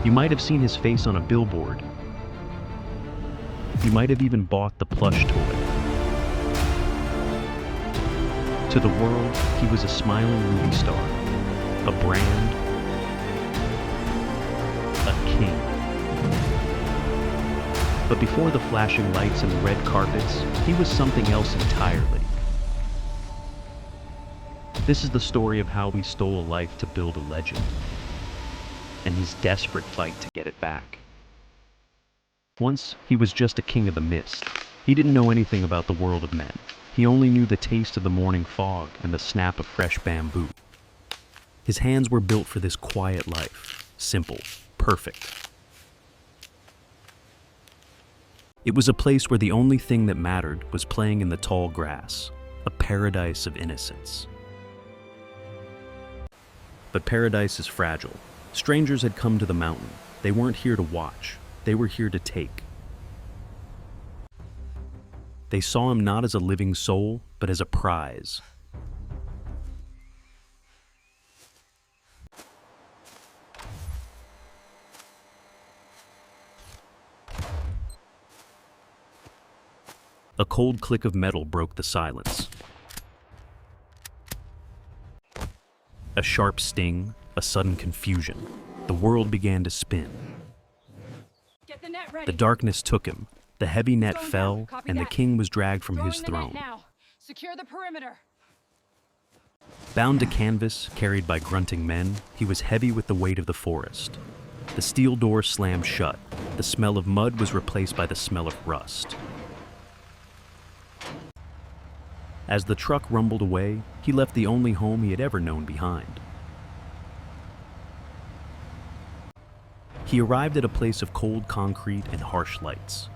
You might have seen his face on a billboard. You might have even bought the plush toy. To the world, he was a smiling movie star, a brand, a king. But before the flashing lights and the red carpets, he was something else entirely. This is the story of how he stole a life to build a legend, and his desperate fight to get it back. Once, he was just a king of the mist. He didn't know anything about the world of men. He only knew the taste of the morning fog and the snap of fresh bamboo. His hands were built for this quiet life, simple, perfect. It was a place where the only thing that mattered was playing in the tall grass, a paradise of innocence. But paradise is fragile. Strangers had come to the mountain. They weren't here to watch. They were here to take. They saw him not as a living soul, but as a prize. A cold click of metal broke the silence. A sharp sting, a sudden confusion. The world began to spin. Get the net ready. The darkness took him. The heavy net Going fell, down. Copy and the that. king was dragged from his Throwing the net throne. now. Secure the perimeter. Bound to canvas, carried by grunting men, he was heavy with the weight of the forest. The steel door slammed shut. The smell of mud was replaced by the smell of rust. As the truck rumbled away, he left the only home he had ever known behind. He arrived at a place of cold concrete and harsh lights.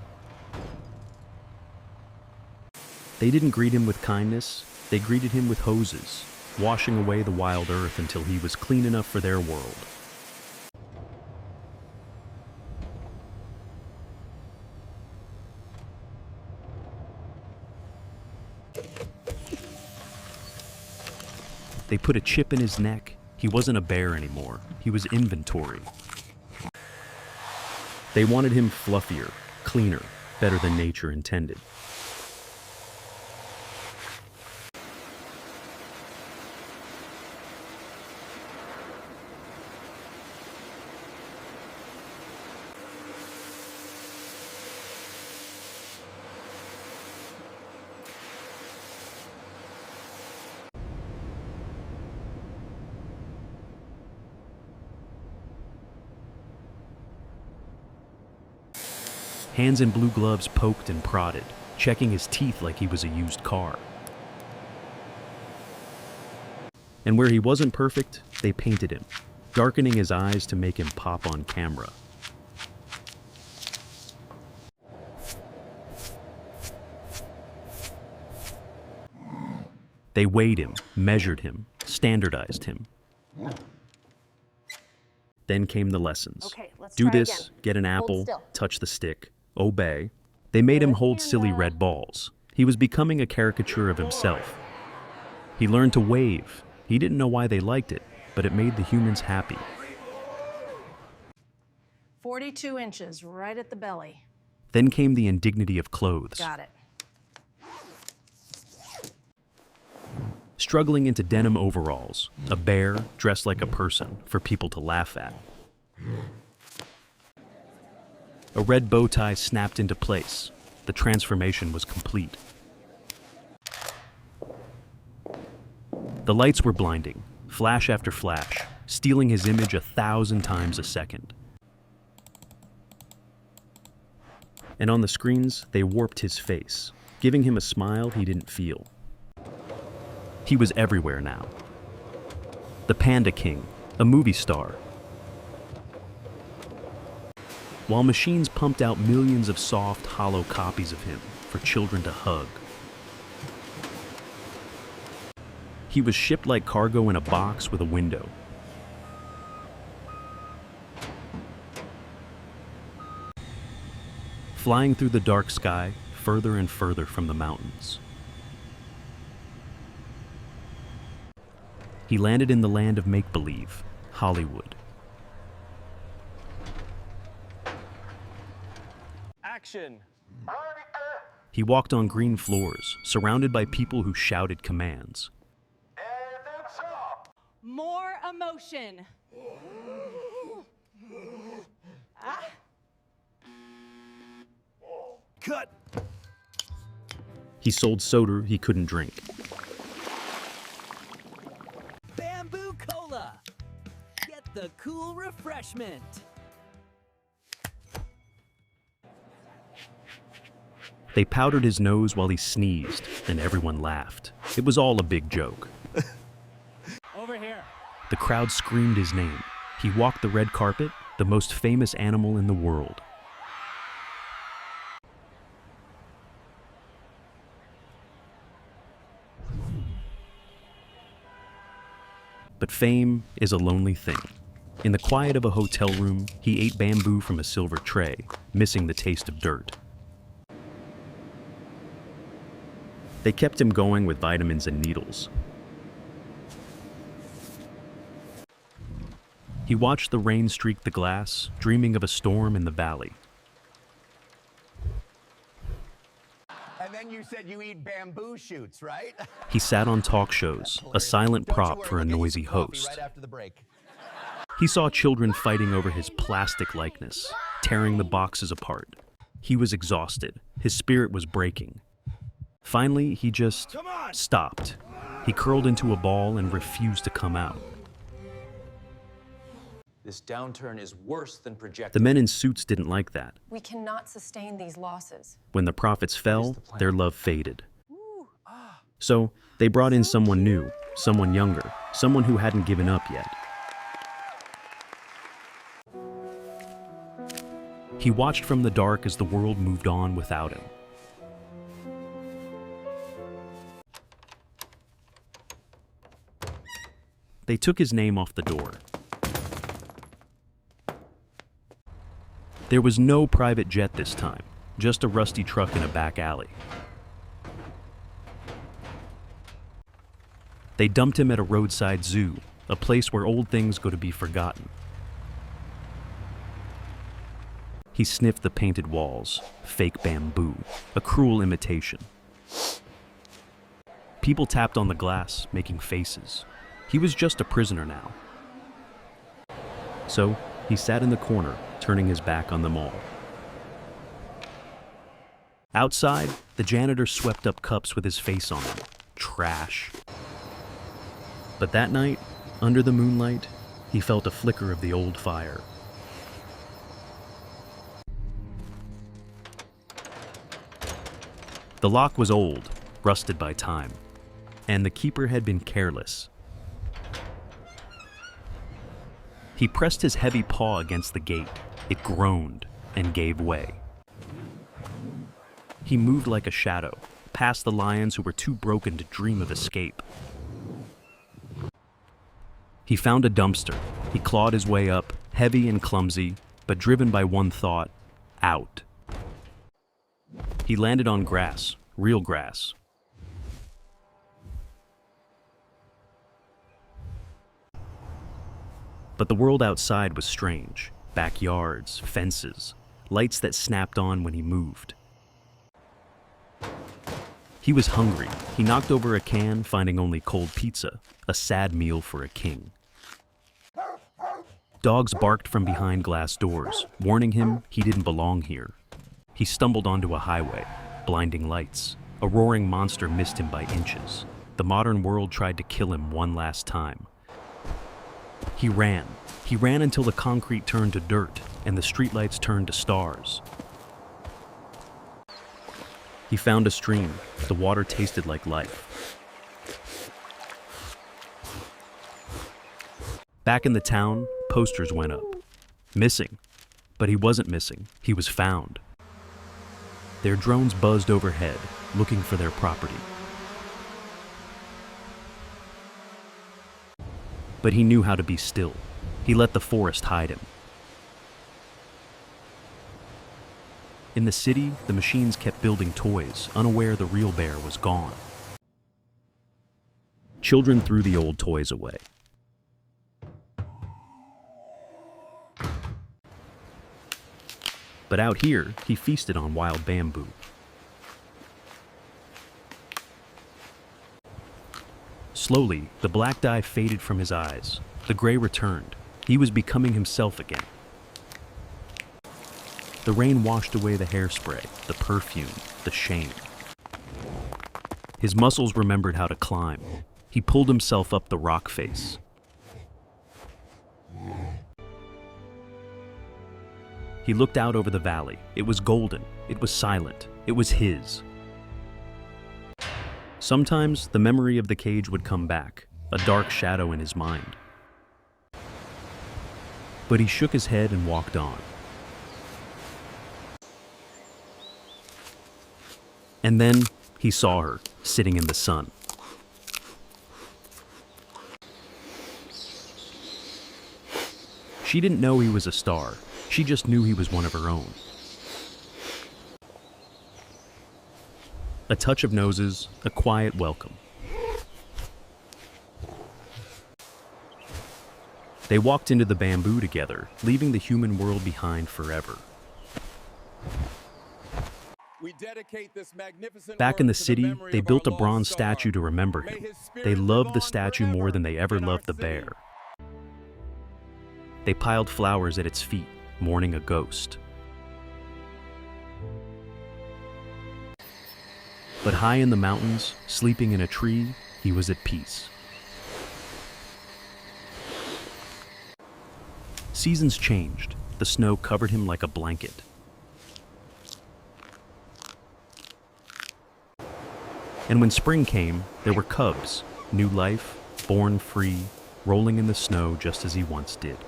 They didn't greet him with kindness, they greeted him with hoses, washing away the wild earth until he was clean enough for their world. They put a chip in his neck. He wasn't a bear anymore. He was inventory. They wanted him fluffier, cleaner, better than nature intended. Hands in blue gloves poked and prodded, checking his teeth like he was a used car. And where he wasn't perfect, they painted him, darkening his eyes to make him pop on camera. They weighed him, measured him, standardized him. Then came the lessons. Okay, let's Do try this, again. get an Hold apple, still. touch the stick, obey. They made him hold silly red balls. He was becoming a caricature of himself. He learned to wave. He didn't know why they liked it, but it made the humans happy. 42 inches, right at the belly. Then came the indignity of clothes. Got it. Struggling into denim overalls, a bear dressed like a person for people to laugh at. A red bow tie snapped into place. The transformation was complete. The lights were blinding, flash after flash, stealing his image 1,000 times a second. And on the screens, they warped his face, giving him a smile he didn't feel. He was everywhere now. The Panda King, a movie star. While machines pumped out millions of soft, hollow copies of him for children to hug. He was shipped like cargo in a box with a window. Flying through the dark sky, further and further from the mountains. He landed in the land of make-believe, Hollywood. action. He walked on green floors, surrounded by people who shouted commands. More emotion. Cut. He sold soda he couldn't drink. Bamboo Cola. Get the cool refreshment. They powdered his nose while he sneezed, and everyone laughed. It was all a big joke. Over here. The crowd screamed his name. He walked the red carpet, the most famous animal in the world. But fame is a lonely thing. In the quiet of a hotel room, he ate bamboo from a silver tray, missing the taste of dirt. They kept him going with vitamins and needles. He watched the rain streak the glass, dreaming of a storm in the valley. And then you said you eat bamboo shoots, right? He sat on talk shows, a silent prop for a noisy host. Right after the break. He saw children fighting over his plastic likeness, tearing the boxes apart. He was exhausted. His spirit was breaking. Finally, he just stopped. He curled into a ball and refused to come out. This downturn is worse than projected. The men in suits didn't like that. We cannot sustain these losses. When the profits fell, their love faded. So they brought in someone new, someone younger, someone who hadn't given up yet. He watched from the dark as the world moved on without him. They took his name off the door. There was no private jet this time, just a rusty truck in a back alley. They dumped him at a roadside zoo, a place where old things go to be forgotten. He sniffed the painted walls, fake bamboo, a cruel imitation. People tapped on the glass, making faces. He was just a prisoner now. So he sat in the corner, turning his back on them all. Outside, the janitor swept up cups with his face on them. Trash. But that night, under the moonlight, he felt a flicker of the old fire. The lock was old, rusted by time, and the keeper had been careless. He pressed his heavy paw against the gate. It groaned and gave way. He moved like a shadow, past the lions who were too broken to dream of escape. He found a dumpster. He clawed his way up, heavy and clumsy, but driven by one thought: out. He landed on grass, real grass. But the world outside was strange. Backyards, fences, lights that snapped on when he moved. He was hungry. He knocked over a can, finding only cold pizza, a sad meal for a king. Dogs barked from behind glass doors, warning him he didn't belong here. He stumbled onto a highway, blinding lights. A roaring monster missed him by inches. The modern world tried to kill him one last time. He ran. He ran until the concrete turned to dirt and the streetlights turned to stars. He found a stream. The water tasted like life. Back in the town, posters went up. Missing. But he wasn't missing. He was found. Their drones buzzed overhead, looking for their property. But he knew how to be still. He let the forest hide him. In the city, the machines kept building toys, unaware the real bear was gone. Children threw the old toys away. but out here, he feasted on wild bamboo. Slowly, the black dye faded from his eyes. The gray returned. He was becoming himself again. The rain washed away the hairspray, the perfume, the shame. His muscles remembered how to climb. He pulled himself up the rock face. He looked out over the valley. It was golden. It was silent. It was his. Sometimes the memory of the cage would come back, a dark shadow in his mind. But he shook his head and walked on. And then he saw her, sitting in the sun. She didn't know he was a star. She just knew he was one of her own. A touch of noses, a quiet welcome. They walked into the bamboo together, leaving the human world behind forever. We dedicate this magnificent Back in the work to city, memory they of built a our bronze lost star. statue to remember May him. his spirit They live loved the on statue more than they ever forever in loved the our city. bear. They piled flowers at its feet, mourning a ghost. But high in the mountains, sleeping in a tree, he was at peace. Seasons changed. The snow covered him like a blanket. And when spring came, there were cubs, new life, born free, rolling in the snow just as he once did.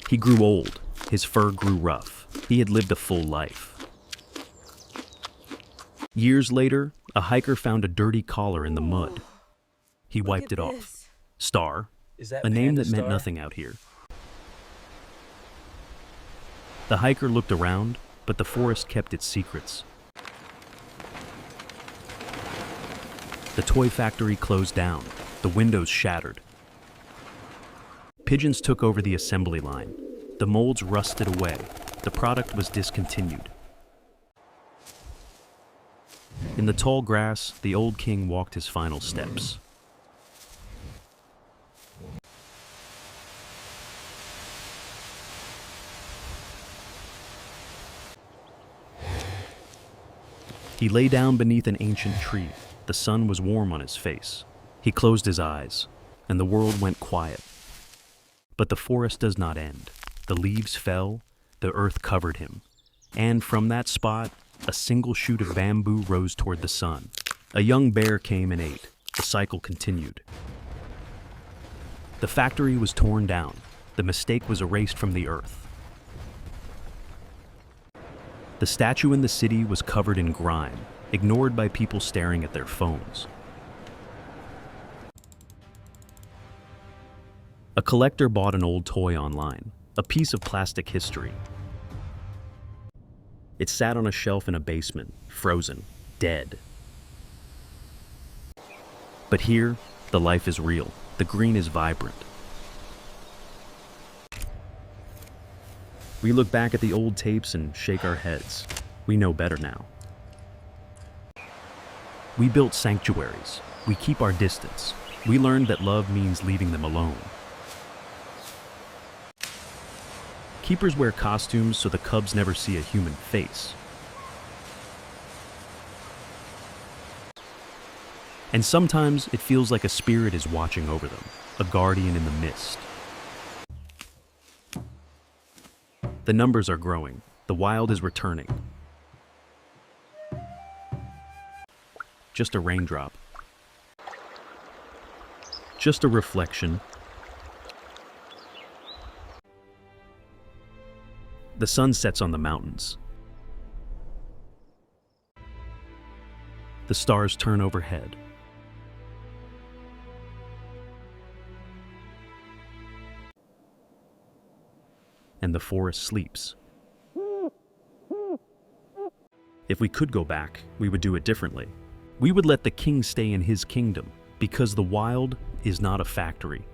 He grew old. His fur grew rough. He had lived a full life. Years later, a hiker found a dirty collar in the mud. He wiped it off. Star, Is that a name Panda that meant Star? nothing out here. The hiker looked around, but the forest kept its secrets. The toy factory closed down. The windows shattered. Pigeons took over the assembly line. The molds rusted away. The product was discontinued. In the tall grass, the old king walked his final steps. He lay down beneath an ancient tree. The sun was warm on his face. He closed his eyes, and the world went quiet. But the forest does not end. The leaves fell, the earth covered him, and from that spot, a single shoot of bamboo rose toward the sun. A young bear came and ate. The cycle continued. The factory was torn down. The mistake was erased from the earth. The statue in the city was covered in grime, ignored by people staring at their phones. A collector bought an old toy online, a piece of plastic history. It sat on a shelf in a basement, frozen, dead. But here, the life is real. The green is vibrant. We look back at the old tapes and shake our heads. We know better now. We built sanctuaries. We keep our distance. We learned that love means leaving them alone. Keepers wear costumes so the cubs never see a human face. And sometimes it feels like a spirit is watching over them, a guardian in the mist. The numbers are growing. The wild is returning. Just a raindrop. Just a reflection. The sun sets on the mountains. The stars turn overhead. And the forest sleeps. If we could go back, we would do it differently. We would let the king stay in his kingdom, because the wild is not a factory.